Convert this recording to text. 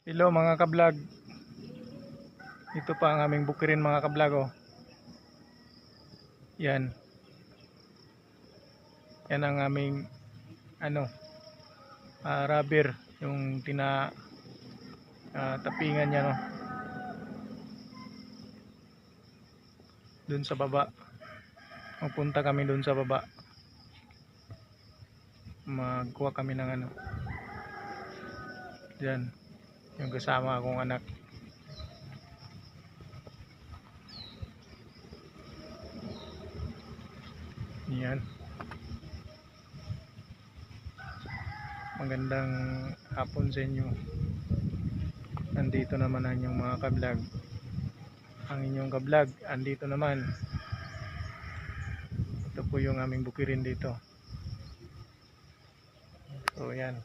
Hello mga kablog. Ito pa ang aming bukirin mga kablog oh. Yan. Yan ang aming rubber, yung tapingan niya no. Doon sa baba. Magpunta kami doon sa baba. Magkuha kami ng Yan. Yung kasama akong anak. Yan. Magandang hapon sa inyo. Nandito naman ang inyong mga kablog. Ang inyong kablog, andito naman. Ito po yung aming bukirin dito. So yan.